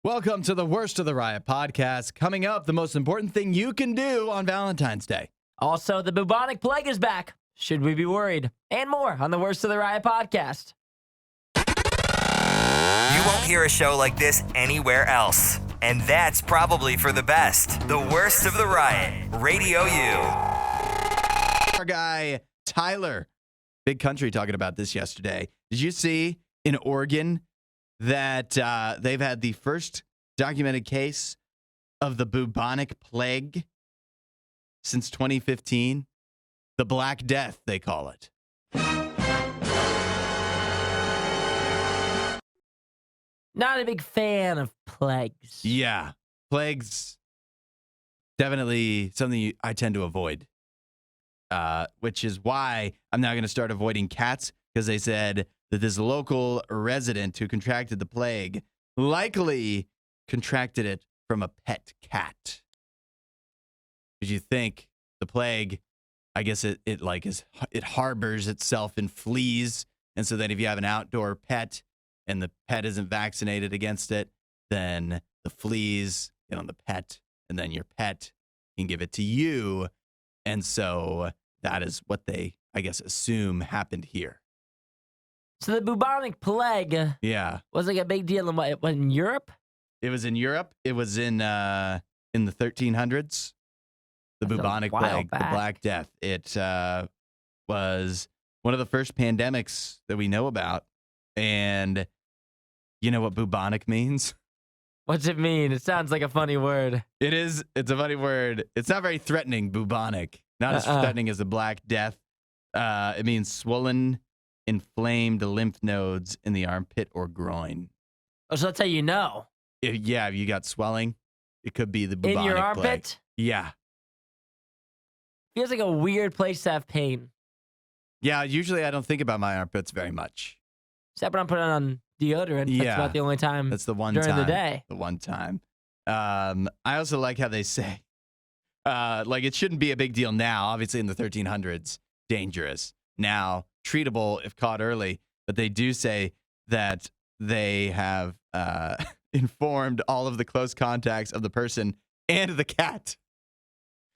Welcome to the Worst of the Riot podcast. Coming up, the most important thing you can do on Valentine's Day. Also, the bubonic plague is back. Should we be worried? And more on the Worst of the Riot podcast. You won't hear a show like this anywhere else. And that's probably for the best. The Worst of the Riot. Radio U. Our guy, Tyler, Big Country, talking about this yesterday. Did you see in Oregon that they've had the first documented case of the bubonic plague since 2015? The Black Death, they call it. Not a big fan of plagues. Yeah, plagues, definitely something I tend to avoid, which is why I'm now going to start avoiding cats, because they said that this local resident who contracted the plague likely contracted it from a pet cat. Because you think the plague, I guess it harbors itself in fleas, and so then if you have an outdoor pet and the pet isn't vaccinated against it, then the fleas get on the pet, and then your pet can give it to you. And so that is what they, I guess, assume happened here. So the bubonic plague was like a big deal in Europe? It was in Europe. It was in the 1300s. The bubonic plague, the Black Death. It was one of the first pandemics that we know about. And you know what bubonic means? What's it mean? It sounds like a funny word. It is. It's a funny word. It's not very threatening, bubonic. Not as threatening as the Black Death. It means swollen, inflamed lymph nodes in the armpit or groin. Oh, so that's how you know. If you got swelling, it could be the bubonic in your armpit? plague. Yeah. Feels like a weird place to have pain. Yeah, usually I don't think about my armpits very much. Except when I'm putting on deodorant. That's about the only time. That's the one during time. the day. The one time. I also like how they say, it shouldn't be a big deal now. Obviously, in the 1300s, dangerous. Now, treatable if caught early. But they do say that they have informed all of the close contacts of the person and the cat.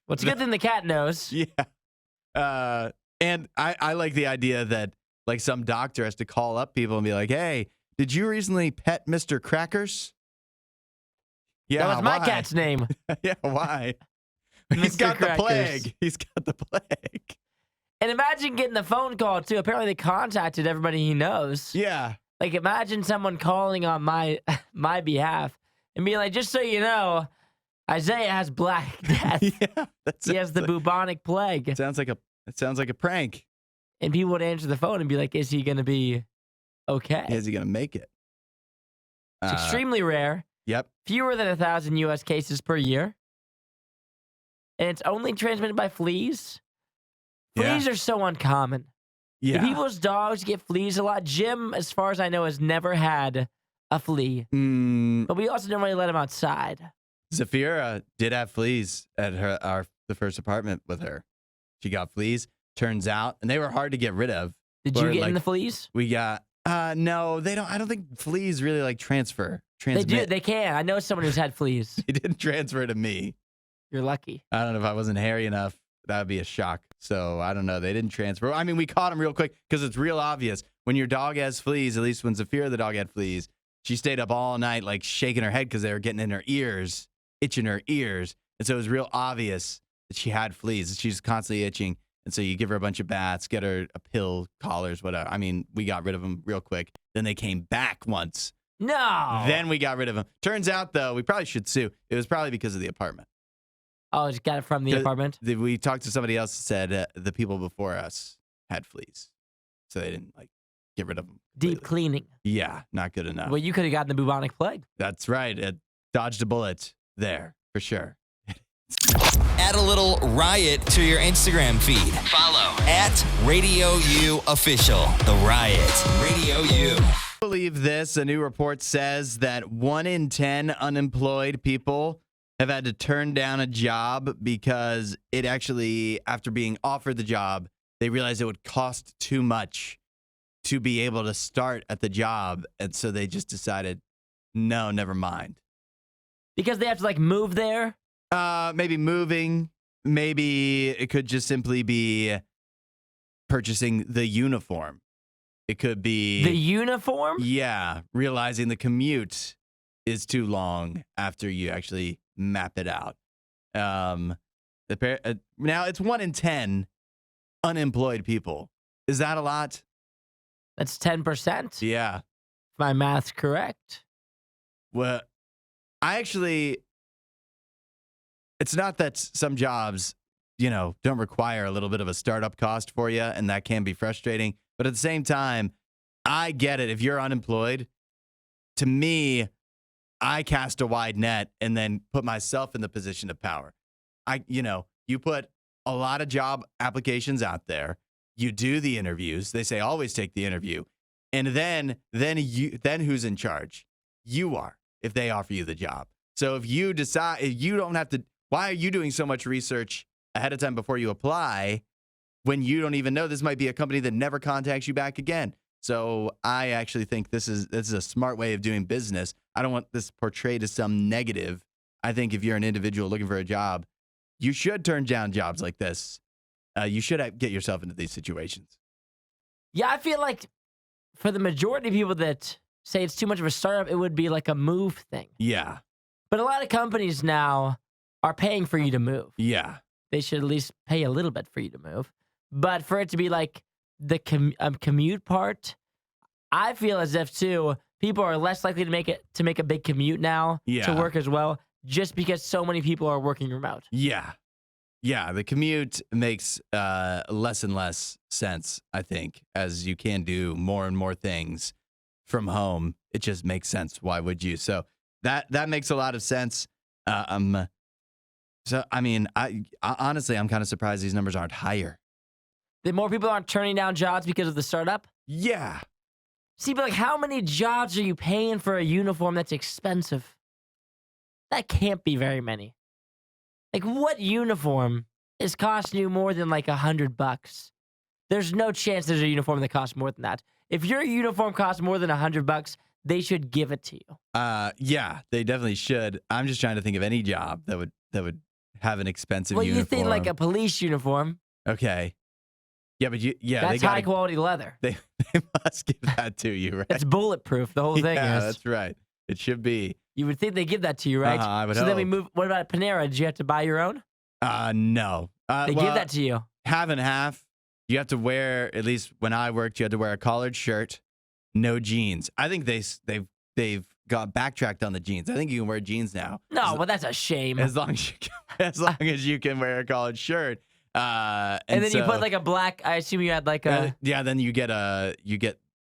Well, it's a good thing the cat knows. Yeah. And I like the idea that like some doctor has to call up people and be like, hey, did you recently pet Mr. Crackers? Yeah, that was my cat's name. Yeah, why? He's got the plague. He's got the plague. And imagine getting the phone call, too. Apparently, they contacted everybody he knows. Yeah. Like, imagine someone calling on my behalf and being like, just so you know, Isaiah has Black Death. Yeah, he has the bubonic plague. It sounds like a prank. And people would answer the phone and be like, is he going to be okay? Is he going to make it? It's extremely rare. Yep. Fewer than 1,000 U.S. cases per year. And it's only transmitted by fleas. Fleas are so uncommon. Yeah. Do people's dogs get fleas a lot? Jim, as far as I know, has never had a flea. But we also don't really let him outside. Zafira did have fleas at the first apartment with her. She got fleas, turns out, and they were hard to get rid of. Did you get in the fleas? We got no, they don't. I don't think fleas really transmit. They do. They can. I know someone who's had fleas. They didn't transfer to me. You're lucky. I don't know if I wasn't hairy enough. That would be a shock. So I don't know. They didn't transfer. I mean, we caught them real quick because it's real obvious. When your dog has fleas, at least when Zafira the dog had fleas, she stayed up all night shaking her head because they were getting in her ears, itching her ears. And so it was real obvious that she had fleas. She's constantly itching. And so you give her a bunch of baths, get her a pill, collars, whatever. I mean, we got rid of them real quick. Then they came back once. No. Then we got rid of them. Turns out, though, we probably should sue. It was probably because of the apartment. Oh, just got it from the apartment? We talked to somebody else that said the people before us had fleas. So they didn't get rid of them. Deep cleaning. Yeah, not good enough. Well, you could have gotten the bubonic plague. That's right. It dodged a bullet there, for sure. Add a little riot to your Instagram feed. Follow @RadioU Official. The Riot. Radio U. Believe this. A new report says that 1 in 10 unemployed people have had to turn down a job because it actually, after being offered the job, they realized it would cost too much to be able to start at the job. And so they just decided, no, never mind. Because they have to like move there? Maybe moving. Maybe it could just simply be purchasing the uniform. It could be The uniform? Yeah, realizing the commute is too long after you actually map it out. Now it's 1 in 10 unemployed people. Is that a lot? That's 10%? Yeah. If my math's correct. Well, it's not that some jobs, don't require a little bit of a startup cost for you, and that can be frustrating. But at the same time, I get it. If you're unemployed, to me, I cast a wide net and then put myself in the position of power. You put a lot of job applications out there. You do the interviews. They say always take the interview. And then who's in charge? You are, if they offer you the job. So if you decide, you don't have to, why are you doing so much research ahead of time before you apply when you don't even know this might be a company that never contacts you back again? So I actually think this is a smart way of doing business. I don't want this portrayed as some negative. I think if you're an individual looking for a job, you should turn down jobs like this. You should get yourself into these situations. Yeah, I feel like for the majority of people that say it's too much of a startup, it would be like a move thing. Yeah. But a lot of companies now are paying for you to move. Yeah. They should at least pay a little bit for you to move. But for it to be like the commute part, I feel as if too people are less likely to make a big commute now to work as well, just because so many people are working remote. Yeah. Yeah, the commute makes less and less sense, I think, as you can do more and more things from home. It just makes sense. Why would you? So that makes a lot of sense. So, I mean, I honestly, I'm kind of surprised these numbers aren't higher. That more people aren't turning down jobs because of the startup? Yeah. See, but like, how many jobs are you paying for a uniform that's expensive? That can't be very many. Like, what uniform is costing you more than like $100? There's no chance there's a uniform that costs more than that. If your uniform costs more than $100, they should give it to you. Yeah, they definitely should. I'm just trying to think of any job that would have an expensive uniform. Well, you think like a police uniform. Okay. Yeah, but that's high quality leather. They must give that to you, right? It's bulletproof. The whole thing is. Yeah, that's right. It should be. You would think they give that to you, right? I would so hope. Then we move. What about Panera? Did you have to buy your own? No. They give that to you. Half and half. You have to wear, at least when I worked, you had to wear a collared shirt, no jeans. I think they've got backtracked on the jeans. I think you can wear jeans now. No, well, that's a shame. As long as you can wear a collared shirt. And then so, you put like a black. I assume you had like a. Yeah. Then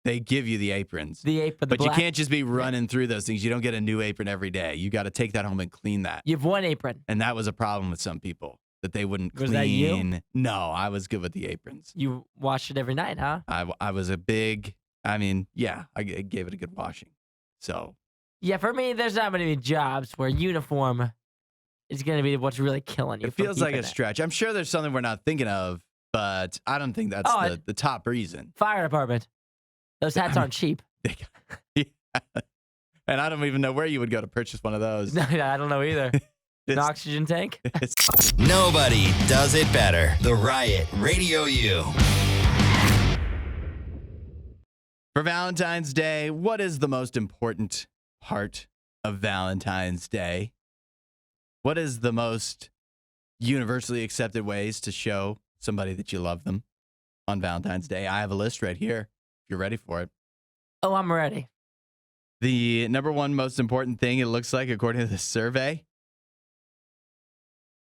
they give you the aprons. The apron. But you can't just be running through those things. You don't get a new apron every day. You got to take that home and clean that. You have one apron. And that was a problem with some people, that they wouldn't clean. Was that you? No, I was good with the aprons. You wash it every night, huh? I was I gave it a good washing. So. Yeah, for me, there's not many jobs where uniform is going to be what's really killing you. It feels like a stretch. I'm sure there's something we're not thinking of, but I don't think that's the top reason. Fire department. Those hats aren't cheap. Yeah. And I don't even know where you would go to purchase one of those. No, I don't know either. An oxygen tank? Nobody does it better. The Riot Radio U. For Valentine's Day, what is the most important part of Valentine's Day? What is the most universally accepted ways to show somebody that you love them on Valentine's Day? I have a list right here. If you're ready for it. Oh, I'm ready. The number one most important thing, it looks like, according to this survey,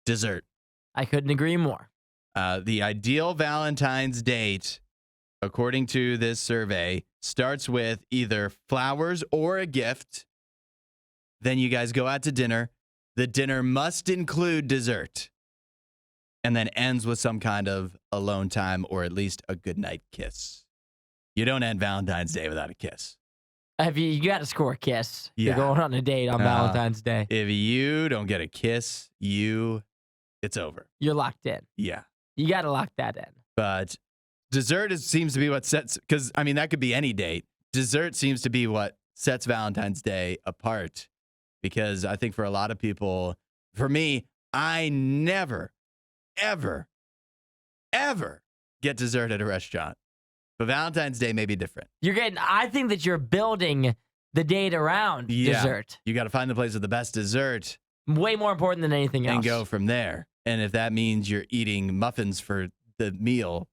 dessert. I couldn't agree more. The ideal Valentine's date, according to this survey, starts with either flowers or a gift. Then you guys go out to dinner. The dinner must include dessert. And then ends with some kind of alone time or at least a goodnight kiss. You don't end Valentine's Day without a kiss. You got to score a kiss. Yeah. You're going on a date on Valentine's Day. If you don't get a kiss, it's over. You're locked in. Yeah. You got to lock that in. But dessert seems to be what sets, because, I mean, that could be any date. Dessert seems to be what sets Valentine's Day apart. because I think for a lot of people, for me, I never, ever, ever get dessert at a restaurant. But Valentine's Day may be different. I think that you're building the date around dessert. You got to find the place with the best dessert. Way more important than anything else. And go from there. And if that means you're eating muffins for the meal,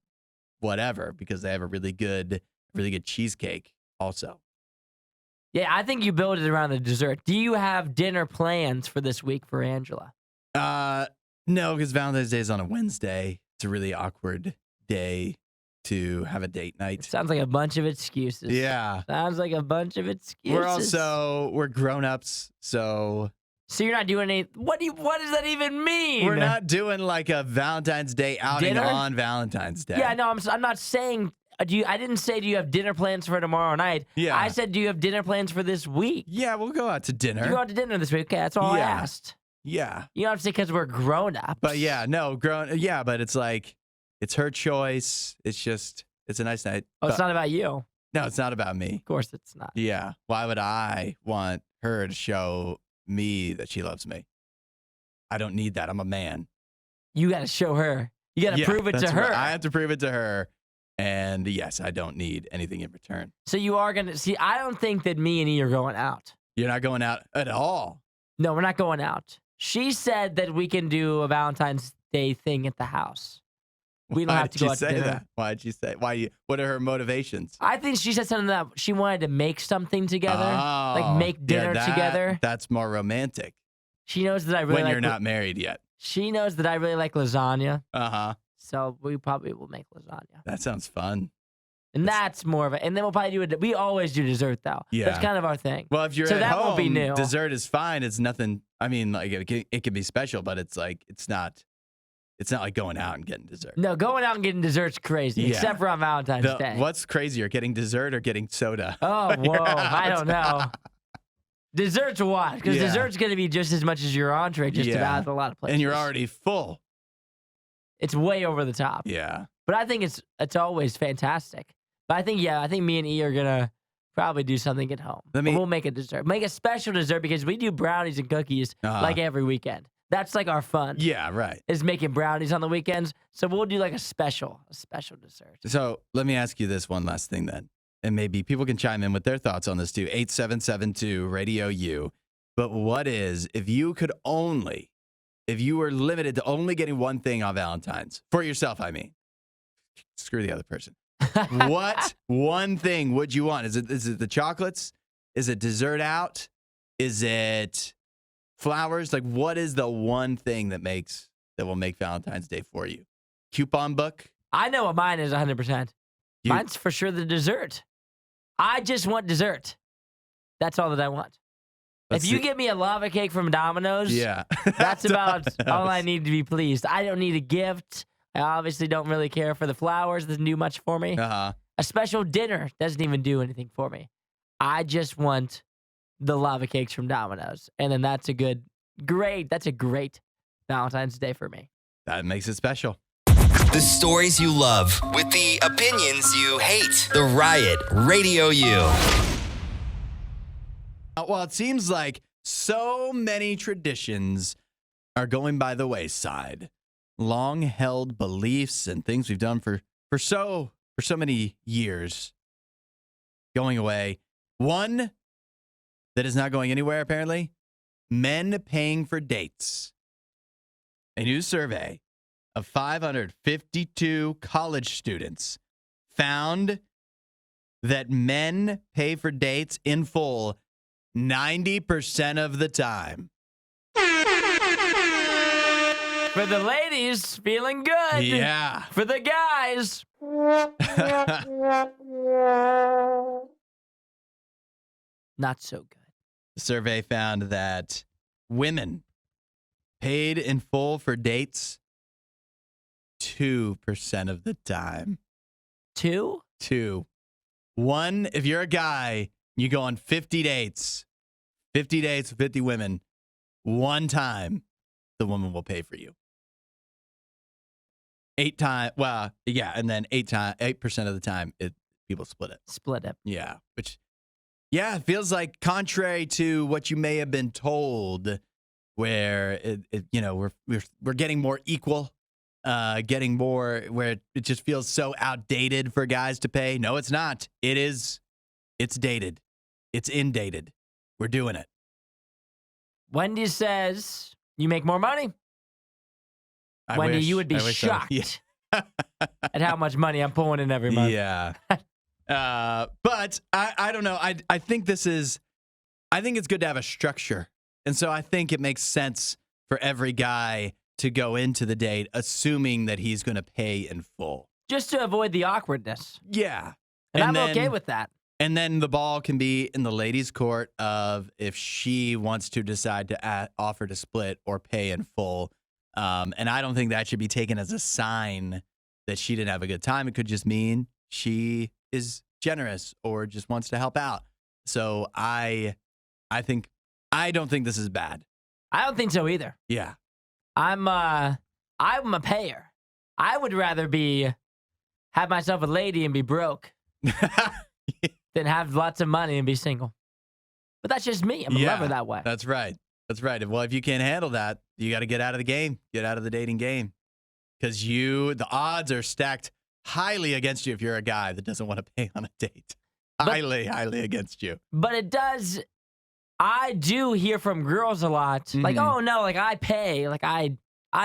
whatever, because they have a really good cheesecake also. Yeah, I think you build it around the dessert. Do you have dinner plans for this week for Angela? No, because Valentine's Day is on a Wednesday. It's a really awkward day to have a date night. Sounds like a bunch of excuses. Yeah. Sounds like a bunch of excuses. We're grown-ups, so you're not doing any. What does that even mean? we're not doing like a Valentine's Day outing Dinner? on Valentine's Day. Yeah, no, I'm not saying. I didn't say do you have dinner plans for tomorrow night. Yeah. I said do you have dinner plans for this week? Yeah, we'll go out to dinner. You go out to dinner this week. Okay, that's all I Yeah. asked. Yeah. You don't have to say because we're grown ups. But yeah, no, but it's like, it's her choice. It's a nice night. Oh, it's But- not about you. No, it's not about me. Of course, it's not. Yeah. Why would I want her to show me that she loves me? I don't need that. I'm a man. You got to show her. You got to Yeah, prove it to that's her. right. I have to prove it to her. And yes, I don't need anything in return. So you are going to see. I don't think that me and E are going out. You're not going out at all. No, we're not going out. She said that we can do a Valentine's Day thing at the house. We don't have to go out to dinner. Why'd she say? What are her motivations? I think she said something that she wanted to make something together, like Oh, make dinner yeah, together. That's more romantic. She knows that I really When like you're not married yet. She knows that I really like lasagna, Uh-huh. so we probably will make lasagna. That sounds fun. And that's more of it. And then we'll probably do it. We always do dessert though. Yeah. That's kind of our thing. Well, if you're So at that home, won't be new. dessert is fine. It's nothing. I mean, like it can be special, but it's like it's not like going out and getting dessert. No, going out and getting dessert's crazy, Yeah. except for on Valentine's Day. What's crazier, getting dessert or getting soda? Oh, when whoa. you're I out? don't know. Dessert's what? Because Yeah. dessert's going to be just as much as your entree, just Yeah. about at a lot of places. And you're already full. It's way over the top. Yeah. But I think it's always fantastic. But I think me and E are going to probably do something at home. We'll make a dessert. Make a special dessert because we do brownies and cookies like every weekend. That's like our fun. Yeah, right. Is making brownies on the weekends. So we'll do like a special dessert. So let me ask you this one last thing then. And maybe people can chime in with their thoughts on this too. 8772 Radio U. But what is, if you were limited to only getting one thing on Valentine's, for yourself, I mean, screw the other person. What one thing would you want? Is it the chocolates? Is it dessert out? Is it flowers? Like, what is the one thing that will make Valentine's Day for you? Coupon book? I know what mine is 100%. Mine's for sure the dessert. I just want dessert. That's all that I want. If you give me a lava cake from Domino's, yeah, that's about all I need to be pleased. I don't need a gift. I obviously don't really care for the flowers. Doesn't do much for me. Uh-huh. A special dinner doesn't even do anything for me. I just want the lava cakes from Domino's. And then that's a great Valentine's Day for me. That makes it special. The stories you love with the opinions you hate. The Riot Radio U. Well, it seems like so many traditions are going by the wayside. Long-held beliefs and things we've done for so many years going away. One that is not going anywhere, apparently, men paying for dates. A new survey of 552 college students found that men pay for dates in full 90% of the time. For the ladies, feeling good. Yeah. For the guys. Not so good. The survey found that women paid in full for dates 2% of the time. 2? 2. 1, if you're a guy, you go on 50 dates with 50 women. One time, the woman will pay for you. 8 times, well, yeah, and then 8% of the time, people split it. Split it. Yeah, which Yeah, it feels like contrary to what you may have been told, where we're getting more equal, getting more where it just feels so outdated for guys to pay. No, it's not. It's dated. It's indated. We're doing it. Wendy says you make more money. Wendy, you would be shocked at how much money I'm pulling in every month. Yeah. But I don't know. I think it's good to have a structure. And so I think it makes sense for every guy to go into the date assuming that he's going to pay in full. Just to avoid the awkwardness. Yeah. And I'm okay with that. And then the ball can be in the ladies' court of if she wants to decide to offer to split or pay in full. And I don't think that should be taken as a sign that she didn't have a good time. It could just mean she is generous or just wants to help out. So I don't think this is bad. I don't think so either. Yeah. I'm a payer. I would rather have myself a lady and be broke than have lots of money and be single. But that's just me. I'm a lover that way. That's right. That's right. Well, if you can't handle that, you got to get out of the game. Get out of the dating game. Because the odds are stacked highly against you if you're a guy that doesn't want to pay on a date. Highly against you. But I do hear from girls a lot. Like, oh no, like I pay. Like I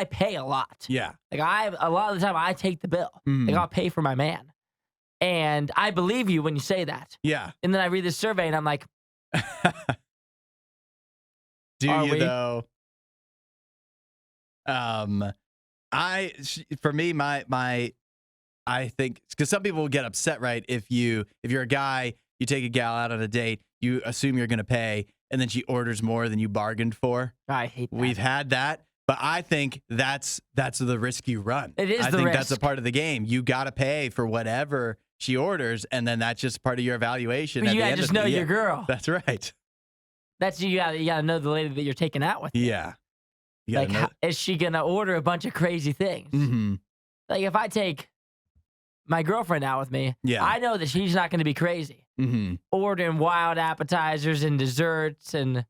pay a lot. Yeah. Like a lot of the time I take the bill. Like I'll pay for my man. And I believe you when you say that. Yeah. And then I read this survey and I'm like, do you though? I think because some people will get upset, right? If you're a guy, you take a gal out on a date, you assume you're going to pay, and then she orders more than you bargained for. I hate that. We've had that, but I think that's the risk you run. It is I think that's a part of the game. You got to pay for whatever she orders, and then that's just part of your evaluation. But you gotta just know your girl. That's right. You gotta know the lady that you're taking out with. Yeah. Is she gonna order a bunch of crazy things? Mm-hmm. Like if I take my girlfriend out with me, I know that she's not gonna be crazy. Mm-hmm. Ordering wild appetizers and desserts and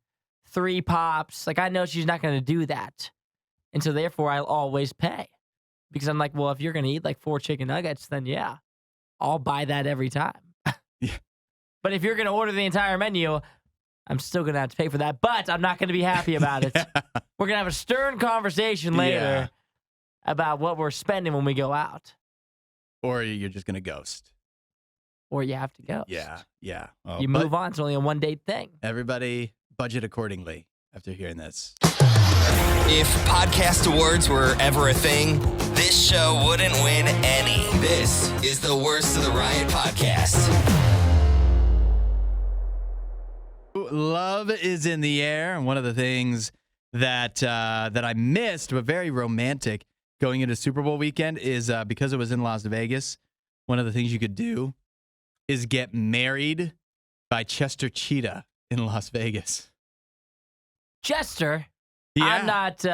3 pops. Like I know she's not gonna do that, and so therefore I'll always pay because I'm like, well, if you're gonna eat like 4 chicken nuggets, then yeah, I'll buy that every time. Yeah. But if you're gonna order the entire menu, I'm still going to have to pay for that, but I'm not going to be happy about it. We're going to have a stern conversation later about what we're spending when we go out. Or you're just going to ghost. Or you have to ghost. Yeah. You move on. It's only a one-date thing. Everybody budget accordingly after hearing this. If podcast awards were ever a thing, this show wouldn't win any. This is the Worst of the Riot podcast. Love is in the air. And one of the things that I missed, but very romantic going into Super Bowl weekend is because it was in Las Vegas, one of the things you could do is get married by Chester Cheetah in Las Vegas. Chester? Yeah. I'm not,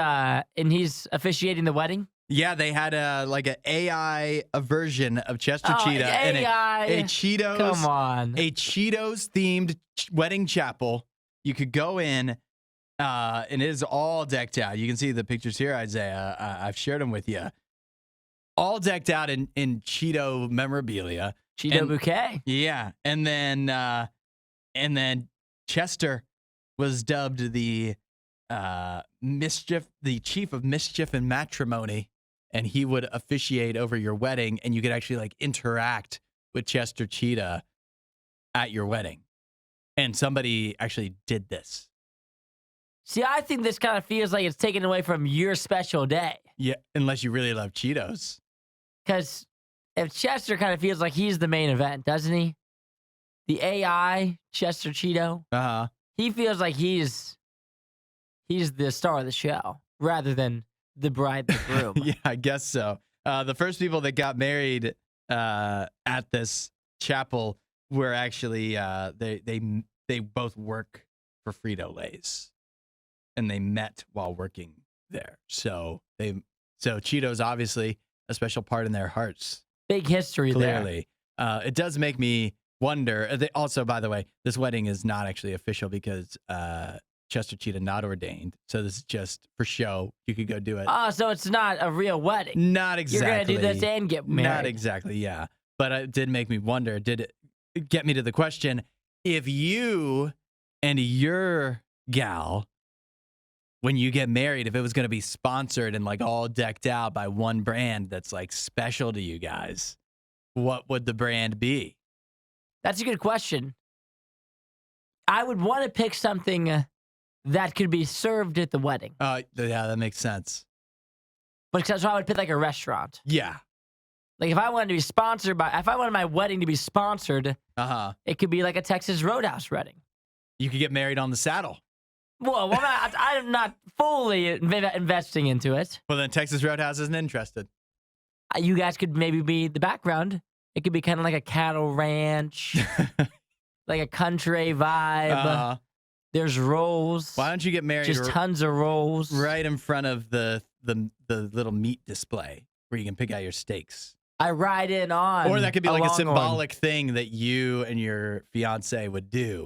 and he's officiating the wedding? Yeah, they had an AI version of Chester Cheetah and a Cheetos. Come on, a Cheetos themed wedding chapel. You could go in, and it is all decked out. You can see the pictures here, Isaiah. I've shared them with you. All decked out in Cheeto memorabilia, Cheeto bouquet. Yeah, and then Chester was dubbed the chief of mischief and matrimony. And he would officiate over your wedding, and you could actually like interact with Chester Cheetah at your wedding. And somebody actually did this. See, I think this kind of feels like it's taken away from your special day. Yeah, unless you really love Cheetos. Because if Chester kind of feels like he's the main event, doesn't he? The AI, Chester Cheeto. Uh-huh. He feels like he's the star of the show rather than the bride and the groom. Yeah, I guess so. The first people that got married at this chapel were actually they both work for Frito-Lay's, and they met while working there. So Cheetos obviously a special part in their hearts. Big history clearly. It does make me wonder. Also, by the way, this wedding is not actually official because Chester Cheetah not ordained. So this is just for show. You could go do it. Oh, so it's not a real wedding. Not exactly. You're going to do this and get married. Not exactly, yeah. But it did make me wonder, did it get me to the question, if you and your gal, when you get married, if it was going to be sponsored and like all decked out by one brand that's like special to you guys, what would the brand be? That's a good question. I would want to pick something that could be served at the wedding. Yeah, that makes sense. But so I would pick like a restaurant. Yeah. Like if I wanted to be sponsored by, if I wanted my wedding to be sponsored, it could be like a Texas Roadhouse wedding. You could get married on the saddle. Well, I'm not fully investing into it. Well, then Texas Roadhouse isn't interested. You guys could maybe be the background. It could be kind of like a cattle ranch, like a country vibe. There's rolls. Why don't you get married? Just tons of rolls. Right in front of the little meat display where you can pick out your steaks. I ride in on. Or that could be like a symbolic Longhorn. thing that you and your fiance would do.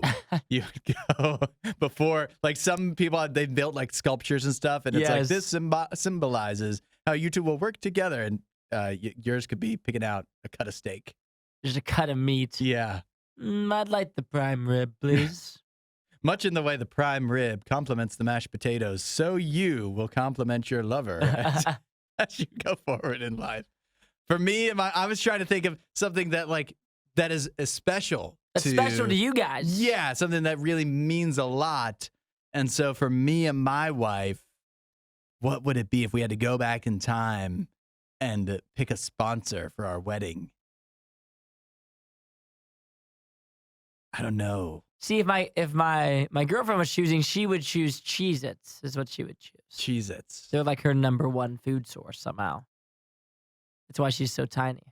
You would go before, like some people, they built like sculptures and stuff, and it's like this symbolizes how you two will work together. And yours could be picking out a cut of steak. Just a cut of meat. Yeah. I'd like the prime rib, please. Much in the way the prime rib complements the mashed potatoes, so you will compliment your lover as you go forward in life. For me, I was trying to think of something that is special. That's special to you guys. Yeah, something that really means a lot. And so for me and my wife, what would it be if we had to go back in time and pick a sponsor for our wedding? I don't know. See, if my girlfriend was choosing, she would choose Cheez-Its, is what she would choose. Cheez-Its. They're like her number one food source somehow. That's why she's so tiny.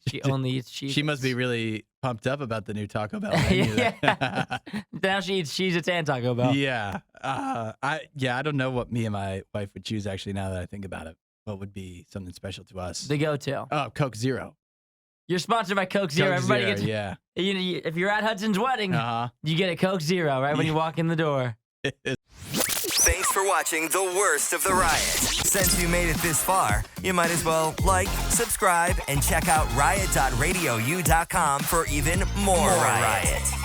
She only eats Cheez-Its. She must be really pumped up about the new Taco Bell menu. Yeah. Now she eats Cheez-Its and Taco Bell. Yeah. I don't know what me and my wife would choose, actually, now that I think about it. What would be something special to us? The go-to. Oh, Coke Zero. You're sponsored by Coke Zero. Coke Everybody Zero, gets. yeah. If you're at Hudson's wedding, you get a Coke Zero right when you walk in the door. Thanks for watching the worst of the riot. Since you made it this far, you might as well like, subscribe, and check out riot.radiou.com for even more riot.